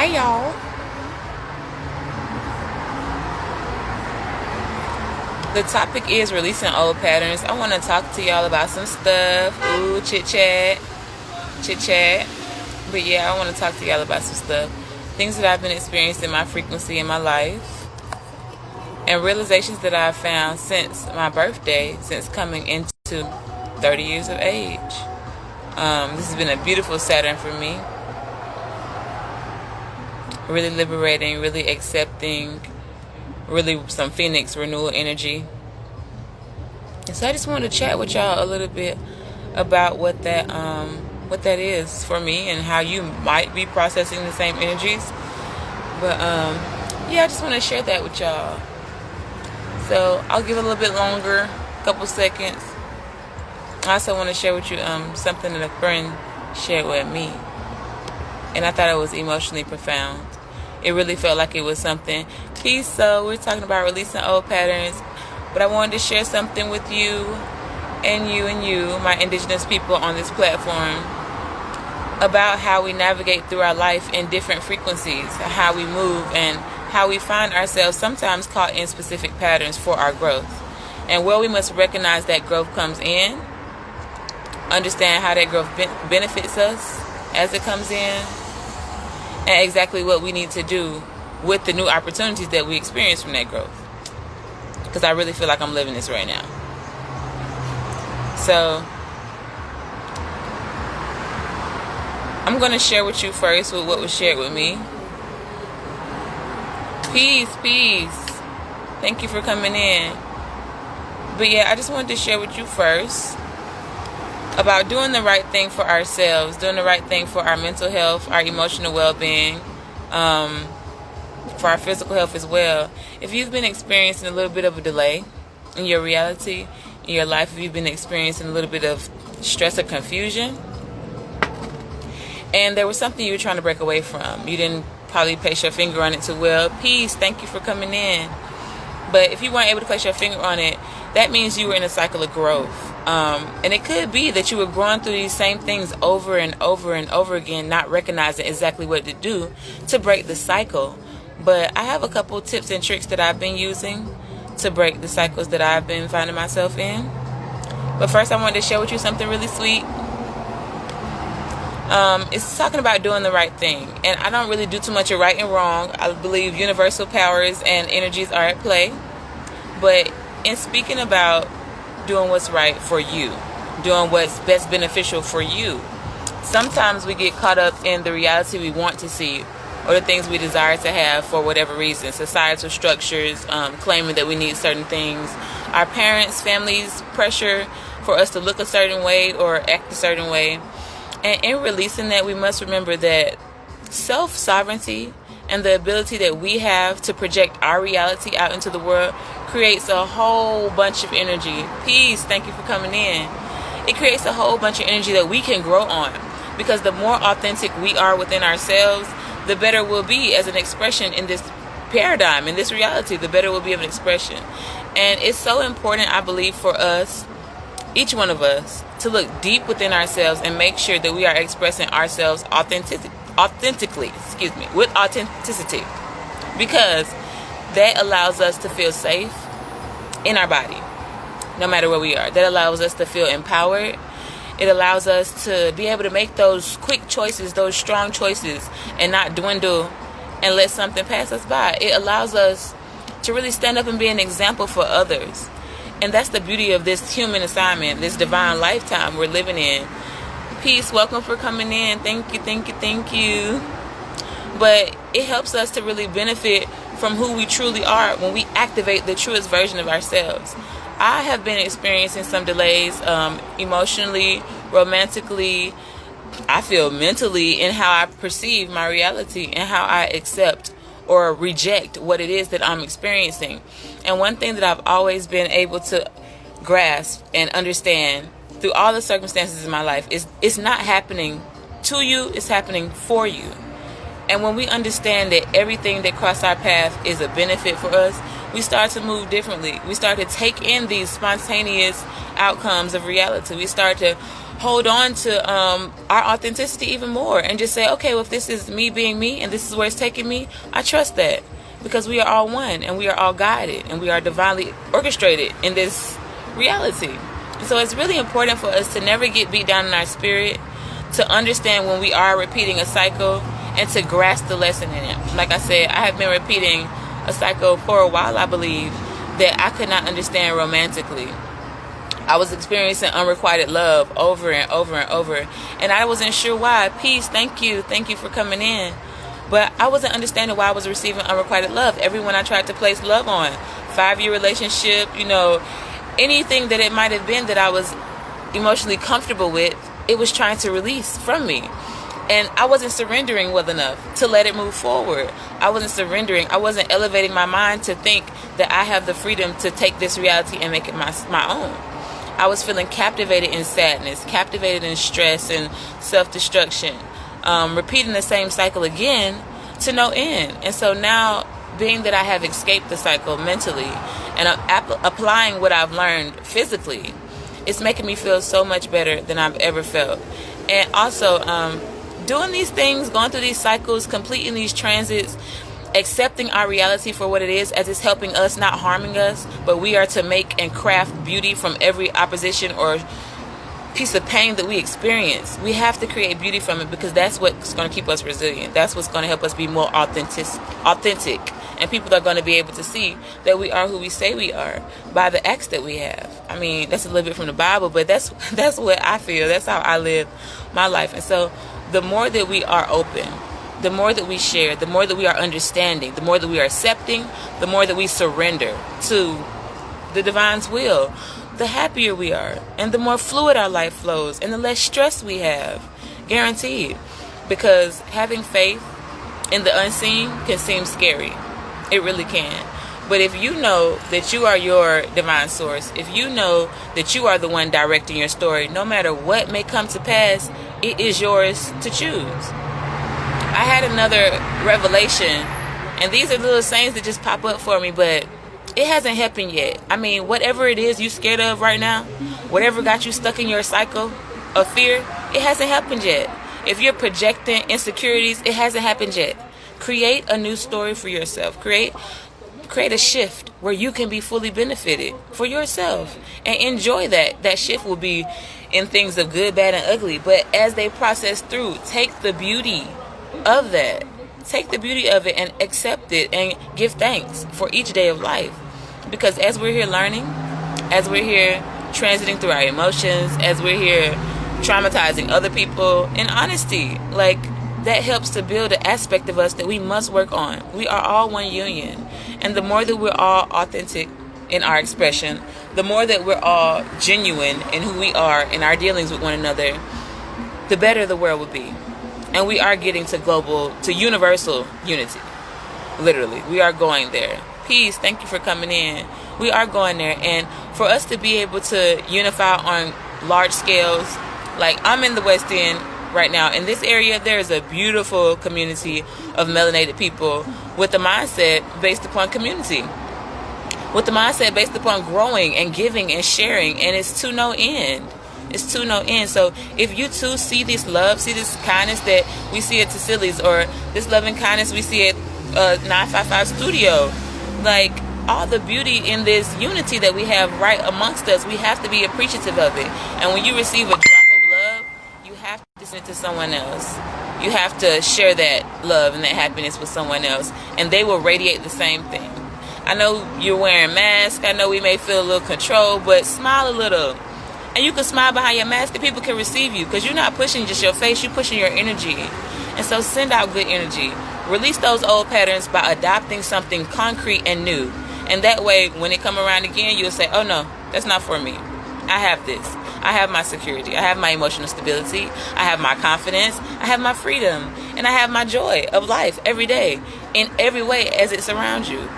Hi, y'all. The topic is releasing old patterns. I want to talk to y'all about some stuff. Ooh, chit chat. Chit chat. But yeah, I want to talk to y'all about some stuff. Things that I've been experiencing in my frequency in my life. And realizations that I've found since my birthday, since coming into 30 years of age. This has been a beautiful Saturn for me. Really liberating, really accepting, really some Phoenix renewal energy. And so I just wanted to chat with y'all a little bit about what that is for me and how you might be processing the same energies. But yeah, I just want to share that with y'all. So I'll give it a little bit longer, a couple seconds. I also want to share with you something that a friend shared with me, and I thought it was emotionally profound. It really felt like it was something. Peace. So we're talking about releasing old patterns, but I wanted to share something with you, my indigenous people on this platform, about how we navigate through our life in different frequencies, how we move, and how we find ourselves sometimes caught in specific patterns for our growth, and where we must recognize that growth comes in, understand how that growth benefits us as it comes in, and exactly what we need to do with the new opportunities that we experience from that growth. Because I really feel like I'm living this right now. So I'm going to share with you first with what was shared with me. Peace. Thank you for coming in. But yeah, I just wanted to share with you first about doing the right thing for ourselves, doing the right thing for our mental health, our emotional well-being, for our physical health as well. If you've been experiencing a little bit of a delay in your reality, in your life, if you've been experiencing a little bit of stress or confusion, and there was something you were trying to break away from, you didn't probably place your finger on it too well. Peace, thank you for coming in. But if you weren't able to place your finger on it, that means you were in a cycle of growth. And it could be that you were growing through these same things over and over and over again, not recognizing exactly what to do to break the cycle. But I have a couple tips and tricks that I've been using to break the cycles that I've been finding myself in. But first, I wanted to share with you something really sweet. It's talking about doing the right thing. And I don't really do too much of right and wrong. I believe universal powers and energies are at play. But in speaking about doing what's right for you, doing what's best beneficial for you, sometimes we get caught up in the reality we want to see or the things we desire to have for whatever reason. Societal structures, claiming that we need certain things. Our parents, families, pressure for us to look a certain way or act a certain way. And in releasing that, we must remember that self-sovereignty and the ability that we have to project our reality out into the world creates a whole bunch of energy. Peace, thank you for coming in. It creates a whole bunch of energy that we can grow on. Because the more authentic we are within ourselves, the better we'll be as an expression in this paradigm, in this reality, the better we'll be of an expression. And it's so important, I believe, for us, each one of us, to look deep within ourselves and make sure that we are expressing ourselves authentically, with authenticity, because that allows us to feel safe in our body, no matter where we are. That allows us to feel empowered. It allows us to be able to make those quick choices, those strong choices, and not dwindle and let something pass us by. It allows us to really stand up and be an example for others. And that's the beauty of this human assignment, this divine lifetime we're living in. Peace, welcome for coming in. Thank you. But it helps us to really benefit from who we truly are when we activate the truest version of ourselves. I have been experiencing some delays emotionally, romantically, I feel mentally, in how I perceive my reality and how I accept or reject what it is that I'm experiencing. And one thing that I've always been able to grasp and understand through all the circumstances in my life is it's not happening to you, it's happening for you. And when we understand that everything that crosses our path is a benefit for us, we start to move differently. We start to take in these spontaneous outcomes of reality. We start to hold on to our authenticity even more and just say, okay, well, if this is me being me and this is where it's taking me, I trust that, because we are all one and we are all guided and we are divinely orchestrated in this reality. And so it's really important for us to never get beat down in our spirit, to understand when we are repeating a cycle and to grasp the lesson in it. Like I said, I have been repeating a cycle for a while, I believe, that I could not understand romantically. I was experiencing unrequited love over and over and over, and I wasn't sure why. Peace, thank you for coming in. But I wasn't understanding why I was receiving unrequited love. Everyone I tried to place love on, 5-year relationship, anything that it might have been that I was emotionally comfortable with, it was trying to release from me. And I wasn't surrendering well enough to let it move forward. I wasn't surrendering. I wasn't elevating my mind to think that I have the freedom to take this reality and make it my own. I was feeling captivated in sadness, captivated in stress and self-destruction, repeating the same cycle again to no end. And so now, being that I have escaped the cycle mentally and applying what I've learned physically, it's making me feel so much better than I've ever felt. And also, doing these things, going through these cycles, completing these transits, accepting our reality for what it is, as it's helping us, not harming us, but we are to make and craft beauty from every opposition or piece of pain that we experience. We have to create beauty from it, because that's what's going to keep us resilient. That's what's going to help us be more authentic. And people are going to be able to see that we are who we say we are by the acts that we have. I mean, that's a little bit from the Bible, but that's what I feel. That's how I live my life. And so the more that we are open, the more that we share, the more that we are understanding, the more that we are accepting, the more that we surrender to the divine's will, the happier we are, and the more fluid our life flows, and the less stress we have, guaranteed. Because having faith in the unseen can seem scary. It really can. But if you know that you are your divine source, if you know that you are the one directing your story, no matter what may come to pass, it is yours to choose. I had another revelation, and these are little sayings that just pop up for me, but it hasn't happened yet. I mean, whatever it is you're scared of right now, whatever got you stuck in your cycle of fear, it hasn't happened yet. If you're projecting insecurities, it hasn't happened yet. Create a new story for yourself. Create a shift where you can be fully benefited for yourself, and enjoy that. That shift will be in things of good, bad, and ugly. But as they process through, take the beauty of that. Take the beauty of it and accept it and give thanks for each day of life. Because as we're here learning, as we're here transiting through our emotions, as we're here traumatizing other people, in honesty, that helps to build an aspect of us that we must work on. We are all one union. And the more that we're all authentic in our expression, the more that we're all genuine in who we are in our dealings with one another, the better the world will be. And we are getting to universal unity. Literally, we are going there. Peace, thank you for coming in. We are going there. And for us to be able to unify on large scales, like I'm in the West End right now. In this area, there is a beautiful community of melanated people with a mindset based upon community, with the mindset based upon growing and giving and sharing, and it's to no end. It's to no end. So if you too see this love, see this kindness that we see at Cecili's, or this loving kindness we see at 955 Studio, all the beauty in this unity that we have right amongst us, we have to be appreciative of it. And when you receive a drop of love, you have to send it to someone else. You have to share that love and that happiness with someone else, and they will radiate the same thing. I know you're wearing masks. I know we may feel a little controlled, but smile a little. And you can smile behind your mask and people can receive you, because you're not pushing just your face, you're pushing your energy. And so send out good energy. Release those old patterns by adopting something concrete and new. And that way, when it come around again, you'll say, oh no, that's not for me. I have this. I have my security. I have my emotional stability. I have my confidence. I have my freedom. And I have my joy of life every day, in every way as it surrounds you.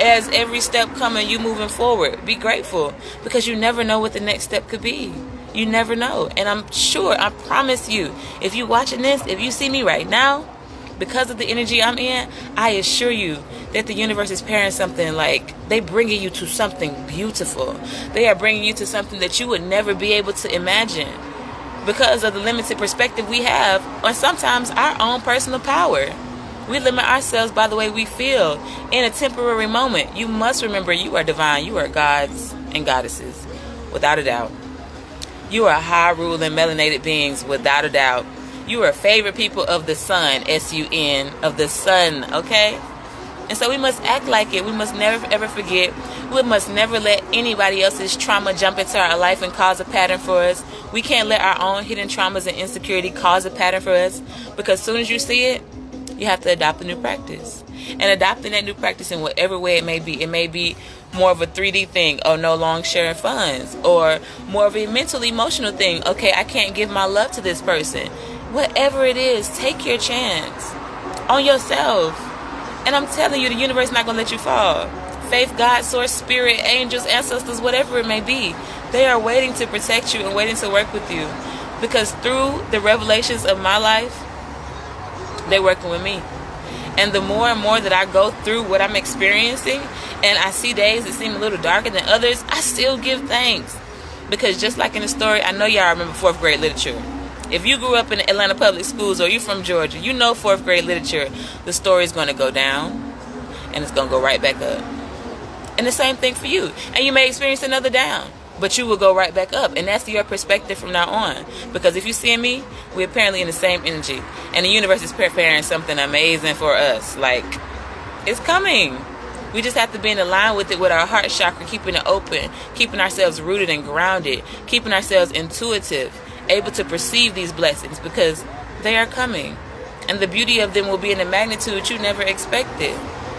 As every step coming, you moving forward, be grateful, because you never know what the next step could be. You never know. And I'm sure, I promise you, if you watching this, if you see me right now, because of the energy I'm in, I assure you that the universe is pairing something, they bringing you to something beautiful. They are bringing you to something that you would never be able to imagine. because of the limited perspective we have on sometimes our own personal power. We limit ourselves by the way we feel in a temporary moment. You must remember you are divine. You are gods and goddesses, without a doubt. You are high ruling melanated beings, without a doubt. You are favorite people of the sun, S-U-N, of the sun, okay? And so we must act like it. We must never ever forget. We must never let anybody else's trauma jump into our life and cause a pattern for us. We can't let our own hidden traumas and insecurity cause a pattern for us, because as soon as you see it, you have to adopt a new practice. And adopting that new practice in whatever way it may be. It may be more of a 3D thing, or no longer sharing funds, or more of a mental emotional thing. Okay, I can't give my love to this person. Whatever it is, take your chance on yourself. And I'm telling you, the universe is not going to let you fall. Faith, God, source, spirit, angels, ancestors, whatever it may be, they are waiting to protect you and waiting to work with you. Because through the revelations of my life, they're working with me. And the more and more that I go through what I'm experiencing, and I see days that seem a little darker than others, I still give thanks. Because just like in the story, I know y'all remember 4th grade literature. If you grew up in Atlanta public schools, or you're from Georgia, you know 4th grade literature, the story is going to go down and it's going to go right back up. And the same thing for you. And you may experience another down, but you will go right back up. And that's your perspective from now on. Because if you see me, we're apparently in the same energy. And the universe is preparing something amazing for us. Like, it's coming. We just have to be in line with it, with our heart chakra, keeping it open, keeping ourselves rooted and grounded, keeping ourselves intuitive, able to perceive these blessings, because they are coming. And the beauty of them will be in a magnitude you never expected.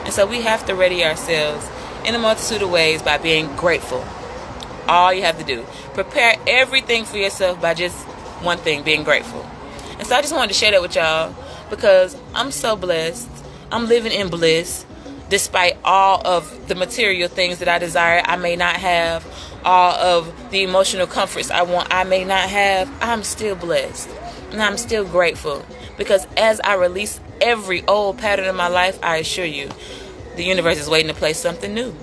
And so we have to ready ourselves in a multitude of ways by being grateful. All you have to do. Prepare everything for yourself by just one thing, being grateful. And so I just wanted to share that with y'all, because I'm so blessed. I'm living in bliss. Despite all of the material things that I desire, I may not have. All of the emotional comforts I want, I may not have. I'm still blessed. And I'm still grateful. Because as I release every old pattern in my life, I assure you, the universe is waiting to place something new.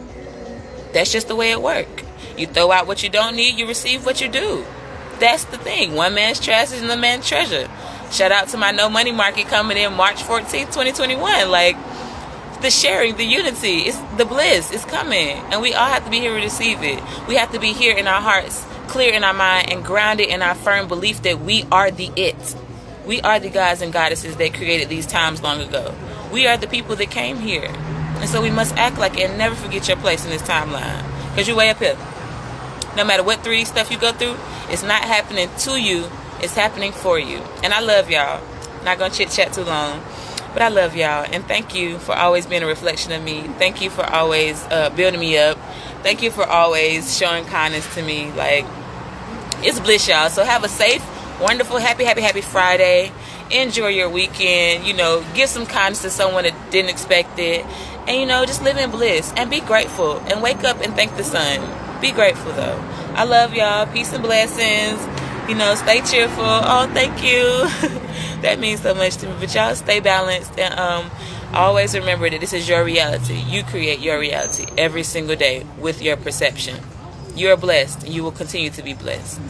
That's just the way it works. You throw out what you don't need, you receive what you do. That's the thing. One man's trash is another man's treasure. Shout out to my No Money Market coming in March 14th, 2021. Like, the sharing, the unity, it's the bliss is coming. And we all have to be here to receive it. We have to be here in our hearts, clear in our mind, and grounded in our firm belief that we are the it. We are the gods and goddesses that created these times long ago. We are the people that came here. And so we must act like it and never forget your place in this timeline. Because you're way up here. No matter what 3D stuff you go through, it's not happening to you. It's happening for you. And I love y'all. Not going to chit-chat too long. But I love y'all. And thank you for always being a reflection of me. Thank you for always building me up. Thank you for always showing kindness to me. Like, it's bliss, y'all. So have a safe, wonderful, happy Friday. Enjoy your weekend. You know, give some kindness to someone that didn't expect it. And, you know, just live in bliss. And be grateful. And wake up and thank the sun. Be grateful, though. I love y'all. Peace and blessings. You know, stay cheerful. Oh, thank you. That means so much to me. But y'all stay balanced. And always remember that this is your reality. You create your reality every single day with your perception. You are blessed. And you will continue to be blessed.